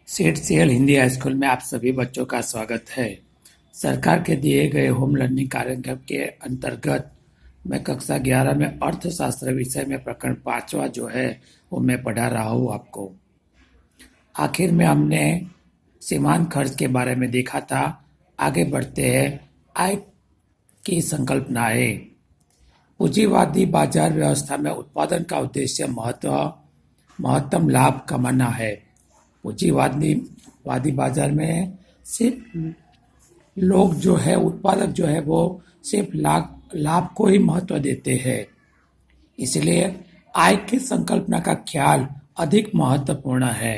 CL Hindi high school में आप सभी बच्चों का स्वागत है। सरकार के दिए गए होम लर्निंग कार्यक्रम के अंतर्गत मैं कक्षा 11 में अर्थशास्त्र विषय में प्रकरण 5वां जो है वो मैं पढ़ा रहा हूँ आपको। आखिर में हमने सीमांत खर्च के बारे में देखा था। आगे बढ़ते हैं। आय की संकल्पनाएं। पूंजीवादी बाजार व्यवस्था में उत्पादन का उद्देश्य महत्तम लाभ कमाना है। पूंजीवादी बाजार में सिर्फ लोग जो है उत्पादक जो है वो सिर्फ लाभ को ही महत्व देते हैं। इसलिए आय की संकल्पना का ख्याल अधिक महत्वपूर्ण है।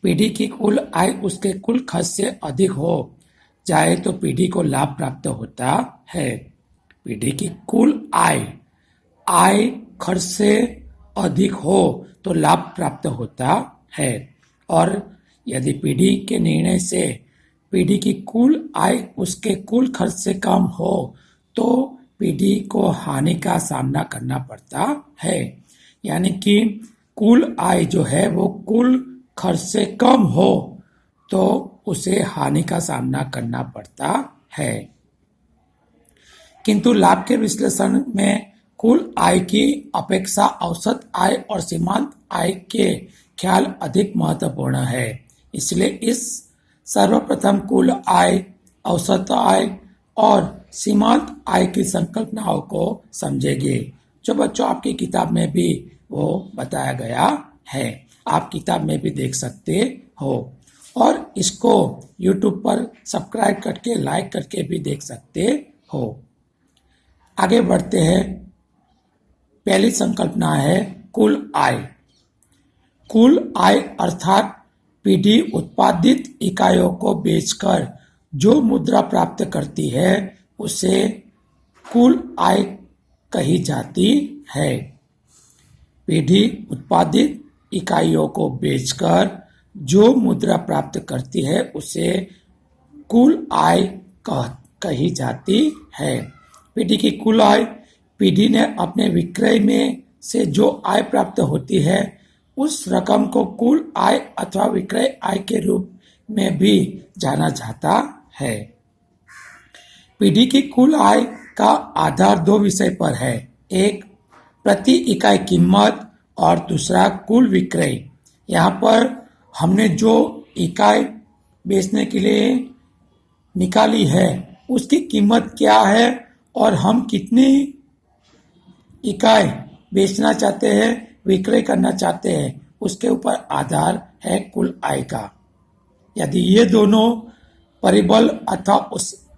पीढ़ी की कुल आय उसके कुल खर्च से अधिक हो जाए तो पीढ़ी को लाभ प्राप्त होता है। पीढ़ी की कुल आय खर्च से अधिक हो तो लाभ प्राप्त होता है, और यदि पीढ़ी के निर्णय से पीढ़ी की कुल आय उसके कुल खर्च से कम हो तो पीढ़ी को हानि का सामना करना पड़ता है। यानी कि कुल आय जो है वो कुल खर्च से कम हो तो उसे हानि का सामना करना पड़ता है। किंतु लाभ के विश्लेषण में कुल आय की अपेक्षा औसत आय और सीमांत आय के ख्याल अधिक महत्वपूर्ण है। इसलिए इस सर्वप्रथम कुल आय, औसत आय और सीमांत आय की संकल्पनाओं को समझेंगे, जो बच्चों आपकी किताब में भी वो बताया गया है। आप किताब में भी देख सकते हो और इसको YouTube पर सब्सक्राइब करके लाइक करके भी देख सकते हो। आगे बढ़ते हैं। पहली संकल्पना है कुल आय। कुल आय अर्थात पीढ़ी उत्पादित इकाइयों को बेचकर जो मुद्रा प्राप्त करती है उसे कुल आय कही जाती है। पीढ़ी उत्पादित इकाइयों को बेचकर जो मुद्रा प्राप्त करती है उसे कुल आय कही जाती है। पीढ़ी की कुल आय, पीढ़ी ने अपने विक्रय में से जो आय प्राप्त होती है उस रकम को कुल आय अथवा विक्रय आय के रूप में भी जाना जाता है। पीढ़ी की कुल आय का आधार दो विषय पर है, एक प्रति इकाई कीमत और दूसरा कुल विक्रय। यहाँ पर हमने जो इकाई बेचने के लिए निकाली है उसकी कीमत क्या है और हम कितनी इकाई बेचना चाहते हैं, विक्रय करना चाहते हैं, उसके ऊपर आधार है कुल आय का। यदि ये दोनों परिबल अथवा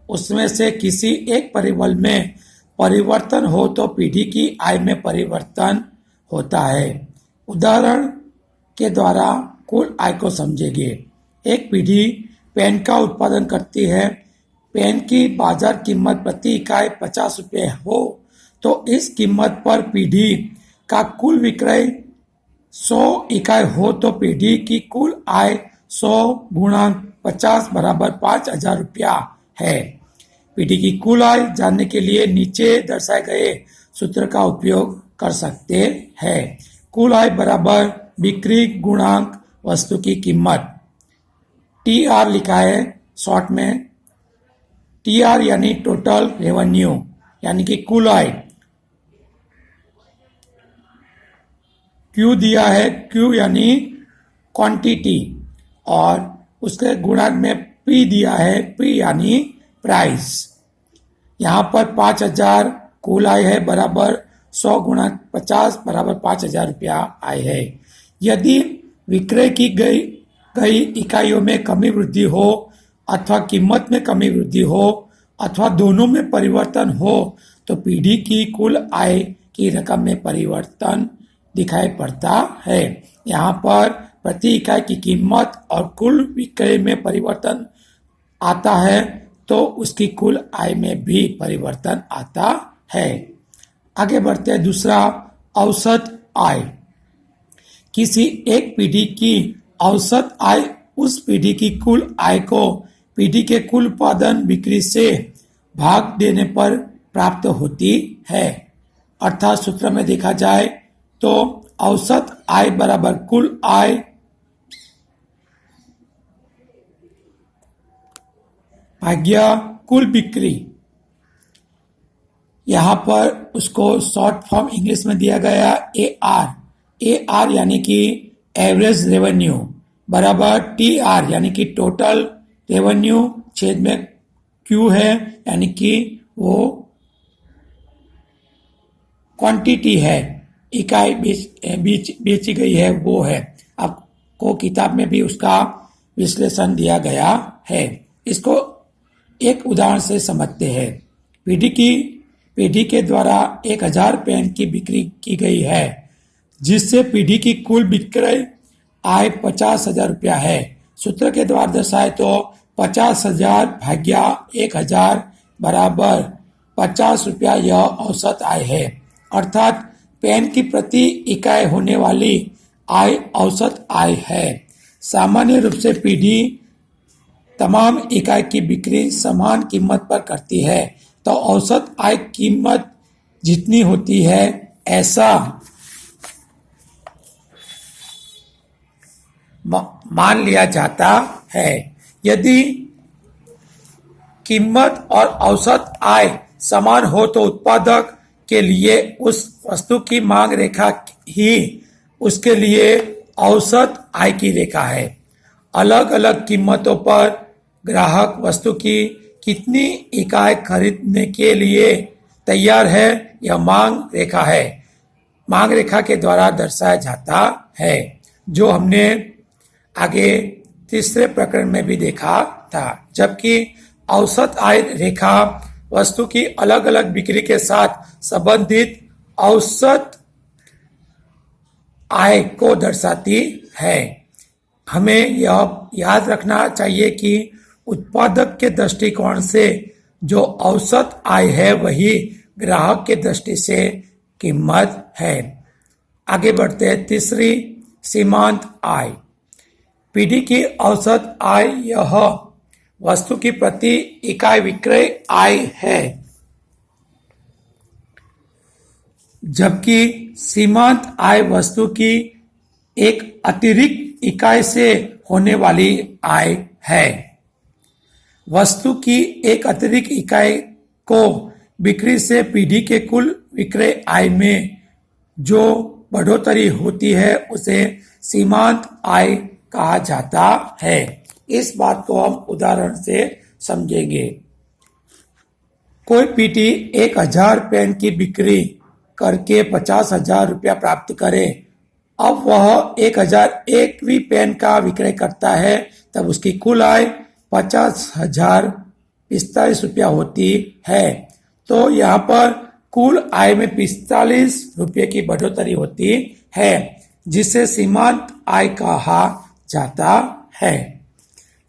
उसमें से किसी एक परिबल में परिवर्तन हो तो पीढ़ी की आय में परिवर्तन होता है। उदाहरण के द्वारा कुल आय को समझेंगे। एक पीढ़ी पेन का उत्पादन करती है। पेन की बाजार कीमत प्रति इकाई 50 रुपये हो तो इस कीमत पर पीढ़ी का कुल विक्रय 100 इकाई हो तो पीढ़ी की कुल आय 100 गुणा 50 बराबर 5,000 रुपया है। पीढ़ी की कुल आय जानने के लिए नीचे दर्शाए गए सूत्र का उपयोग कर सकते हैं। कुल आय बराबर बिक्री गुणांक वस्तु की कीमत। TR लिखा है शॉर्ट में। TR यानी टोटल रेवेन्यू, यानी कि कुल आय। Q दिया है, Q यानी क्वांटिटी, और उसके गुणक में P दिया है, P यानी प्राइस। यहाँ पर 5,000 कुल आय है बराबर 100 गुणा 50 बराबर 5,000 रुपया आय है। यदि विक्रय की गई इकाइयों में कमी वृद्धि हो अथवा कीमत में कमी वृद्धि हो अथवा दोनों में परिवर्तन हो तो पीढ़ी की कुल आय की रकम में परिवर्तन दिखाई पड़ता है। यहाँ पर प्रति इकाई की कीमत और कुल विक्रय में परिवर्तन आता है तो उसकी कुल आय में भी परिवर्तन आता है। आगे बढ़ते हैं। दूसरा, औसत आय। किसी एक पीढ़ी की औसत आय उस पीढ़ी की कुल आय को पीढ़ी के कुल उत्पादन बिक्री से भाग देने पर प्राप्त होती है। अर्थात सूत्र में देखा जाए तो औसत आय बराबर कुल आय भाग्य कुल बिक्री। यहाँ पर उसको शॉर्ट फॉर्म इंग्लिश में दिया गया AR यानी कि एवरेज रेवेन्यू बराबर TR यानी कि टोटल रेवेन्यू छेद में Q है यानी कि वो क्वांटिटी है, इकाई बेची गई है वो है। आपको किताब में भी उसका विश्लेषण दिया गया है। इसको एक उदाहरण से समझते हैं। पीढ़ी के द्वारा 1000 पेन की बिक्री की गई है, जिससे पीढ़ी की कुल बिक्री आय 50,000 रुपया है। सूत्र के द्वारा दर्शाए तो 50,000 भाग्या 1000 बराबर 50 रुपया यह औसत आय है। अर्थात पेन की प्रति इकाई होने वाली आय औसत आय है। सामान्य रूप से पीढ़ी तमाम इकाई की बिक्री समान कीमत पर करती है, तो औसत आय कीमत जितनी होती है ऐसा मान लिया जाता है। यदि कीमत और औसत आय समान हो तो उत्पादक के लिए उस वस्तु की मांग रेखा ही उसके लिए औसत आय की रेखा है। अलग अलग कीमतों पर ग्राहक वस्तु की कितनी इकाई खरीदने के लिए तैयार है, यह मांग रेखा है। मांग रेखा के द्वारा दर्शाया जाता है, जो हमने आगे तीसरे प्रकरण में भी देखा था। जबकि औसत आय रेखा वस्तु की अलग अलग बिक्री के साथ संबंधित औसत आय को दर्शाती है। हमें यह याद रखना चाहिए कि उत्पादक के दृष्टिकोण से जो औसत आय है वही ग्राहक के दृष्टि से कीमत है। आगे बढ़ते हैं। तीसरी, सीमांत आय। पीढ़ी की औसत आय यह वस्तु की प्रति इकाई विक्रय आय है, जबकि सीमांत आय वस्तु की एक अतिरिक्त इकाई से होने वाली आय है। वस्तु की एक अतिरिक्त इकाई को बिक्री से पीढ़ी के कुल विक्रय आय में जो बढ़ोतरी होती है उसे सीमांत आय कहा जाता है। इस बात को हम उदाहरण से समझेंगे। कोई पीढ़ी 1000 पेन की बिक्री करके 50,000 रुपया प्राप्त करे। अब वह 1001वीं पेन का विक्रय करता है, तब उसकी कुल आय 50,045 रुपया होती है। तो यहाँ पर कुल आय में 45 रुपये की बढ़ोतरी होती है, जिसे सीमांत आय कहा जाता है।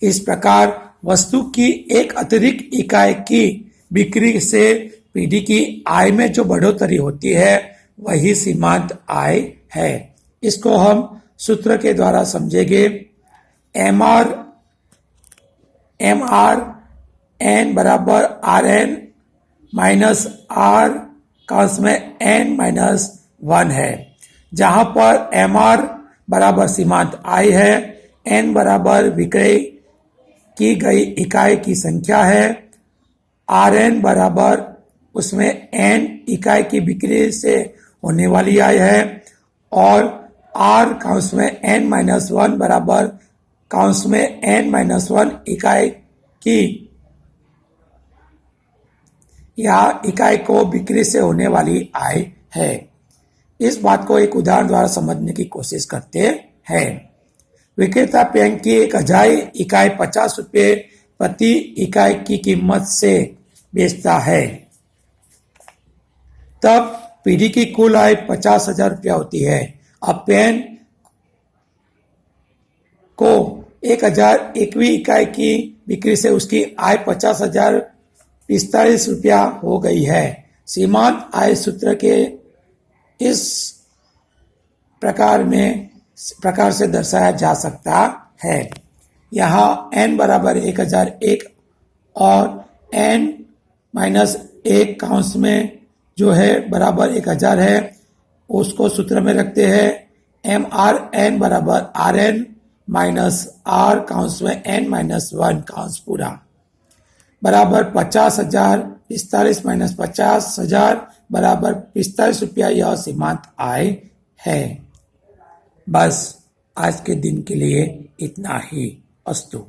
इस प्रकार वस्तु की एक अतिरिक्त इकाई की बिक्री से पीढ़ी की आय में जो बढ़ोतरी होती है वही सीमांत आय है। इसको हम सूत्र के द्वारा समझेंगे। MR N बराबर RN माइनस R कांस में N-1 है, जहां पर MR बराबर सीमांत आय है, N बराबर विक्रय की गई इकाई की संख्या है, RN बराबर उसमें N इकाई की बिक्री से होने वाली आय है, और R कांस में N-1 बराबर कांस में N-1 इकाई की या इकाई को बिक्री से होने वाली आय है। इस बात को एक उदाहरण द्वारा समझने की कोशिश करते हैं। विक्रेता पेन की 1000 इकाई 50 रुपये प्रति इकाई की कीमत से बेचता है, तब पीढ़ी की कुल आय 50,000 रुपया होती है। अब पेन को 1001वीं इकाई की बिक्री से उसकी आय 50,045 रुपया हो गई है। सीमांत आय सूत्र के इस प्रकार से दर्शाया जा सकता है। यहाँ n बराबर 1001 और N-1 कांस में जो है बराबर 1000 है, उसको सूत्र में रखते हैं। MRN बराबर RN माइनस R कांस में N-1 कांस पूरा। बराबर 50,000, 45 माइनस 50,000 बराबर 45 रुपया, यह सीमांत आय है। बस आज के दिन के लिए इतना ही। अस्तु।